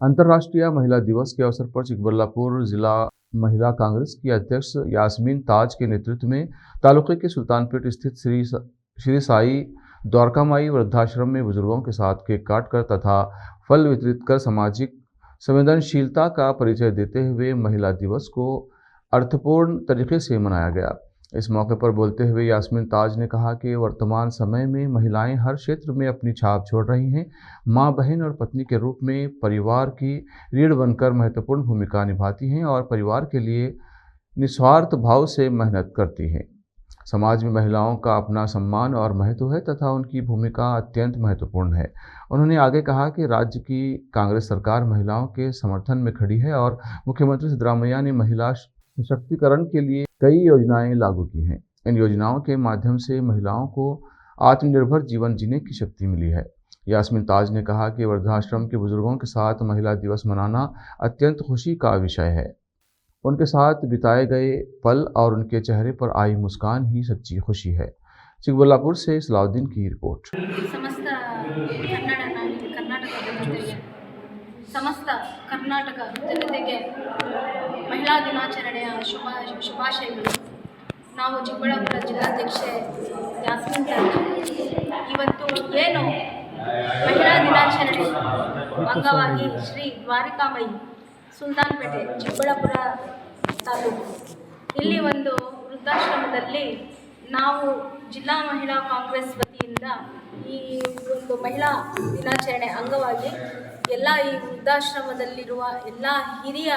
अंतर्राष्ट्रीय महिला दिवस के अवसर पर चिकबल्लापुर जिला महिला कांग्रेस की अध्यक्ष यास्मीन ताज के नेतृत्व में तालुके के सुल्तानपेट स्थित श्री साई द्वारकामाई वृद्धाश्रम में बुजुर्गों के साथ केक काटकर तथा फल वितरित कर सामाजिक संवेदनशीलता का परिचय देते हुए महिला दिवस को अर्थपूर्ण तरीके से मनाया गया। इस मौके पर बोलते हुए यास्मीन ताज ने कहा कि वर्तमान समय में महिलाएं हर क्षेत्र में अपनी छाप छोड़ रही हैं। मां, बहन और पत्नी के रूप में परिवार की रीढ़ बनकर महत्वपूर्ण भूमिका निभाती हैं और परिवार के लिए निस्वार्थ भाव से मेहनत करती हैं। समाज में महिलाओं का अपना सम्मान और महत्व है तथा उनकी भूमिका अत्यंत महत्वपूर्ण है। उन्होंने आगे कहा कि राज्य की कांग्रेस सरकार महिलाओं के समर्थन में खड़ी है और मुख्यमंत्री सिद्धरामैया ने महिला सशक्तिकरण के लिए कई योजनाएं लागू की हैं। इन योजनाओं के माध्यम से महिलाओं को आत्मनिर्भर जीवन जीने की शक्ति मिली है। यास्मीन ताज ने कहा कि वृद्धाश्रम के बुजुर्गों के साथ महिला दिवस मनाना अत्यंत खुशी का विषय है। उनके साथ बिताए गए पल और उनके चेहरे पर आई मुस्कान ही सच्ची खुशी है। चिकबल्लापुर से सलाउद्दीन की रिपोर्ट। ಸಮಸ್ತ ಕರ್ನಾಟಕ ಜನತೆಗೆ ಮಹಿಳಾ ದಿನಾಚರಣೆಯ ಶುಭಾಶಯಗಳು. ನಾವು ಚಿಕ್ಕಬಳ್ಳಾಪುರ ಜಿಲ್ಲಾಧ್ಯಕ್ಷೆ ಯಾಸ್ಮಿನ್ ತಾಜ್ ಇವತ್ತು ಏನು ಮಹಿಳಾ ದಿನಾಚರಣೆ ಅಂಗವಾಗಿ ಶ್ರೀ ದ್ವಾರಕಾಮಾಯಿ ಸುಲ್ತಾನ್ಪೇಟೆ ಚಿಕ್ಕಬಳ್ಳಾಪುರ ತಾಲೂಕು ಇಲ್ಲಿ ಒಂದು ವೃದ್ಧಾಶ್ರಮದಲ್ಲಿ ನಾವು ಜಿಲ್ಲಾ ಮಹಿಳಾ ಕಾಂಗ್ರೆಸ್ ವತಿಯಿಂದ ಈ ಒಂದು ಮಹಿಳಾ ದಿನಾಚರಣೆ ಅಂಗವಾಗಿ ಎಲ್ಲ ಈ ವೃದ್ಧಾಶ್ರಮದಲ್ಲಿರುವ ಎಲ್ಲ ಹಿರಿಯ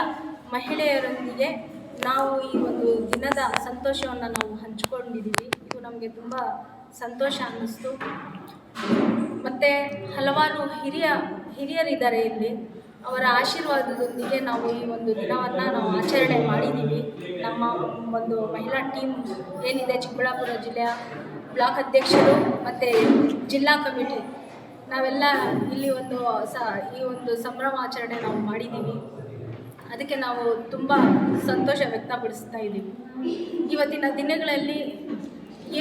ಮಹಿಳೆಯರೊಂದಿಗೆ ನಾವು ಈ ಒಂದು ದಿನದ ಸಂತೋಷವನ್ನು ನಾವು ಹಂಚಿಕೊಂಡಿದ್ದೀವಿ. ಇದು ನಮಗೆ ತುಂಬ ಸಂತೋಷ ಅನ್ನಿಸ್ತು. ಮತ್ತು ಹಲವಾರು ಹಿರಿಯರಿದ್ದಾರೆ ಇಲ್ಲಿ. ಅವರ ಆಶೀರ್ವಾದದೊಂದಿಗೆ ನಾವು ಈ ಒಂದು ದಿನವನ್ನು ನಾವು ಆಚರಣೆ ಮಾಡಿದ್ದೀವಿ. ನಮ್ಮ ಒಂದು ಮಹಿಳಾ ಟೀಮ್ ಏನಿದೆ ಚಿಕ್ಕಬಳ್ಳಾಪುರ ಜಿಲ್ಲೆಯ ಬ್ಲಾಕ್ ಅಧ್ಯಕ್ಷರು ಮತ್ತು ಜಿಲ್ಲಾ ಕಮಿಟಿ ನಾವೆಲ್ಲ ಇಲ್ಲಿ ಈ ಒಂದು ಸಂಭ್ರಮಾಚರಣೆ ನಾವು ಮಾಡಿದ್ದೀವಿ. ಅದಕ್ಕೆ ನಾವು ತುಂಬ ಸಂತೋಷ ವ್ಯಕ್ತಪಡಿಸ್ತಾ ಇದ್ದೀವಿ. ಇವತ್ತಿನ ದಿನಗಳಲ್ಲಿ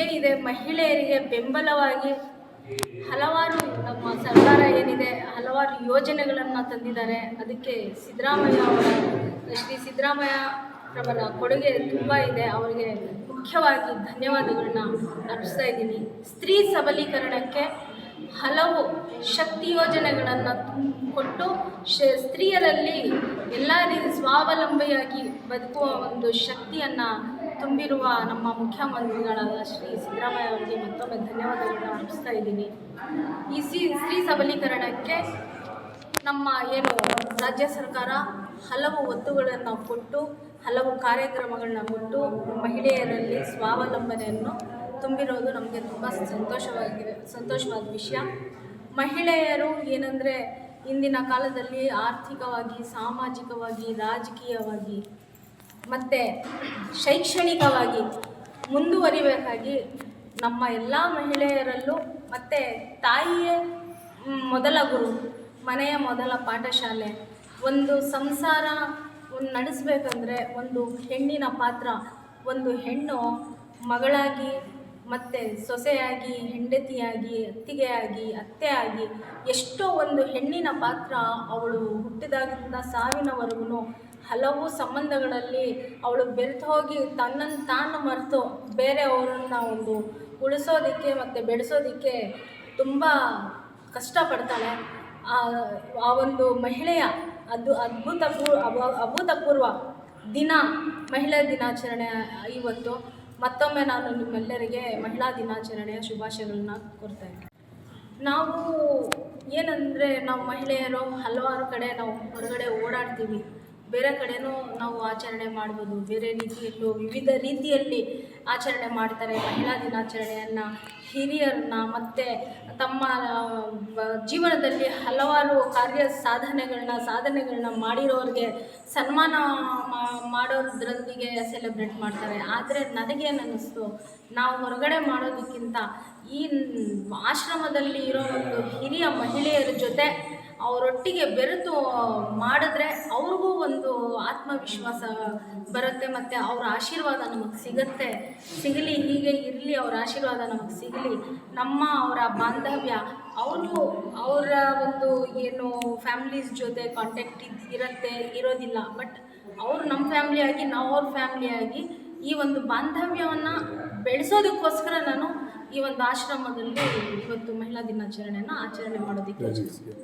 ಏನಿದೆ ಮಹಿಳೆಯರಿಗೆ ಬೆಂಬಲವಾಗಿ ಹಲವಾರು ನಮ್ಮ ಸರ್ಕಾರ ಏನಿದೆ ಹಲವಾರು ಯೋಜನೆಗಳನ್ನು ತಂದಿದ್ದಾರೆ. ಅದಕ್ಕೆ ಶ್ರೀ ಸಿದ್ದರಾಮಯ್ಯರವರ ಕೊಡುಗೆ ತುಂಬ ಇದೆ. ಅವರಿಗೆ ಮುಖ್ಯವಾಗಿ ಧನ್ಯವಾದಗಳನ್ನ ಅರ್ಪಿಸ್ತಾ ಇದ್ದೀನಿ. ಸ್ತ್ರೀ ಸಬಲೀಕರಣಕ್ಕೆ ಹಲವು ಶಕ್ತಿ ಯೋಜನೆಗಳನ್ನು ಕೊಟ್ಟು ಸ್ತ್ರೀಯರಲ್ಲಿ ಎಲ್ಲ ರೀತಿ ಸ್ವಾವಲಂಬಿಯಾಗಿ ಬದುಕುವ ಒಂದು ಶಕ್ತಿಯನ್ನು ತುಂಬಿರುವ ನಮ್ಮ ಮುಖ್ಯಮಂತ್ರಿಗಳಾದ ಶ್ರೀ ಸಿದ್ದರಾಮಯ್ಯ ಅವರಿಗೆ ಮತ್ತೊಮ್ಮೆ ಧನ್ಯವಾದಗಳನ್ನು ಅರ್ಪಿಸ್ತಾ ಇದ್ದೀನಿ. ಈ ಸ್ತ್ರೀ ಸಬಲೀಕರಣಕ್ಕೆ ನಮ್ಮ ಏನು ರಾಜ್ಯ ಸರ್ಕಾರ ಹಲವು ಒತ್ತುಗಳನ್ನು ಕೊಟ್ಟು ಹಲವು ಕಾರ್ಯಕ್ರಮಗಳನ್ನ ಕೊಟ್ಟು ಮಹಿಳೆಯರಲ್ಲಿ ಸ್ವಾವಲಂಬನೆಯನ್ನು ತುಂಬಿರೋದು ನಮಗೆ ತುಂಬ ಸಂತೋಷವಾದ ವಿಷಯ. ಮಹಿಳೆಯರು ಏನಂದರೆ ಇಂದಿನ ಕಾಲದಲ್ಲಿ ಆರ್ಥಿಕವಾಗಿ, ಸಾಮಾಜಿಕವಾಗಿ, ರಾಜಕೀಯವಾಗಿ ಮತ್ತು ಶೈಕ್ಷಣಿಕವಾಗಿ ಮುಂದುವರಿಬೇಕಾಗಿ ನಮ್ಮ ಎಲ್ಲ ಮಹಿಳೆಯರಲ್ಲೂ ಮತ್ತು ತಾಯಿಯೇ ಮೊದಲ ಗುರು, ಮನೆಯ ಮೊದಲ ಪಾಠಶಾಲೆ. ಒಂದು ಸಂಸಾರ ನಡೆಸಬೇಕಂದ್ರೆ ಒಂದು ಹೆಣ್ಣಿನ ಪಾತ್ರ, ಒಂದು ಹೆಣ್ಣು ಮಗಳಾಗಿ ಮತ್ತು ಸೊಸೆಯಾಗಿ, ಹೆಂಡತಿಯಾಗಿ, ಅತ್ತಿಗೆಯಾಗಿ, ಅತ್ತೆಯಾಗಿ ಎಷ್ಟೋ ಒಂದು ಹೆಣ್ಣಿನ ಪಾತ್ರ ಅವಳು ಹುಟ್ಟಿದಾಗಿಂದ ಸಾವಿನವರೆಗೂ ಹಲವು ಸಂಬಂಧಗಳಲ್ಲಿ ಅವಳು ಬೆರೆತು ಹೋಗಿ ತನ್ನನ್ನು ತಾನು ಮರೆತು ಬೇರೆಯವರನ್ನು ಒಂದು ಉಳಿಸೋದಕ್ಕೆ ಮತ್ತು ಬೆಳೆಸೋದಕ್ಕೆ ತುಂಬ ಕಷ್ಟಪಡ್ತಾಳೆ. ಆ ಒಂದು ಮಹಿಳೆಯ ಅಭೂತಪೂರ್ವ ದಿನ ಮಹಿಳಾ ದಿನಾಚರಣೆ ಇವತ್ತು. ಮತ್ತೊಮ್ಮೆ ನಾನು ನಿಮ್ಮೆಲ್ಲರಿಗೆ ಮಹಿಳಾ ದಿನಾಚರಣೆಯ ಶುಭಾಶಯಗಳನ್ನ ಕೊಡ್ತಾ ಇದ್ದೀನಿ. ನಾವು ಏನಂದರೆ ನಾವು ಮಹಿಳೆಯರು ಹಲವಾರು ಕಡೆ ನಾವು ಹೊರಗಡೆ ಓಡಾಡ್ತೀವಿ. ಬೇರೆ ಕಡೆನೂ ನಾವು ಆಚರಣೆ ಮಾಡ್ಬೋದು. ಬೇರೆ ರೀತಿಯಲ್ಲೂ ವಿವಿಧ ರೀತಿಯಲ್ಲಿ ಆಚರಣೆ ಮಾಡ್ತಾರೆ ಮಹಿಳಾ ದಿನಾಚರಣೆಯನ್ನು. ಹಿರಿಯರನ್ನ ಮತ್ತು ತಮ್ಮ ಜೀವನದಲ್ಲಿ ಹಲವಾರು ಸಾಧನೆಗಳನ್ನ ಮಾಡಿರೋರಿಗೆ ಸನ್ಮಾನ ಮಾಡೋದ್ರೊಂದಿಗೆ ಸೆಲೆಬ್ರೇಟ್ ಮಾಡ್ತಾರೆ. ಆದರೆ ನನಗೇನು ಅನ್ನಿಸ್ತು, ನಾವು ಹೊರಗಡೆ ಮಾಡೋದಕ್ಕಿಂತ ಈ ಆಶ್ರಮದಲ್ಲಿ ಇರೋ ಒಂದು ಹಿರಿಯ ಮಹಿಳೆಯರ ಜೊತೆ ಅವರೊಟ್ಟಿಗೆ ಬೆರೆತು ಮಾಡಿದ್ರೆ ಅವ್ರಿಗೂ ಒಂದು ಆತ್ಮವಿಶ್ವಾಸ ಬರುತ್ತೆ ಮತ್ತು ಅವ್ರ ಆಶೀರ್ವಾದ ನಮಗೆ ಸಿಗಲಿ, ಹೀಗೆ ಇರಲಿ, ಅವ್ರ ಆಶೀರ್ವಾದ ನಮಗೆ ಸಿಗಲಿ. ನಮ್ಮ ಅವರ ಬಾಂಧವ್ಯ ಅವರ ಒಂದು ಏನು ಫ್ಯಾಮ್ಲೀಸ್ ಜೊತೆ ಕಾಂಟ್ಯಾಕ್ಟ್ ಇರೋದಿಲ್ಲ, ಬಟ್ ಅವರು ನಮ್ಮ ಫ್ಯಾಮ್ಲಿಯಾಗಿ ನಾವು ಅವ್ರ ಫ್ಯಾಮ್ಲಿಯಾಗಿ ಈ ಒಂದು ಬಾಂಧವ್ಯವನ್ನು ಬೆಳೆಸೋದಕ್ಕೋಸ್ಕರ ನಾನು ಈ ಒಂದು ಆಶ್ರಮದಲ್ಲಿ ಇವತ್ತು ಮಹಿಳಾ ದಿನಾಚರಣೆಯನ್ನು ಆಚರಣೆ ಮಾಡೋದಕ್ಕೆ ಯೋಚಿಸ್ತೀನಿ.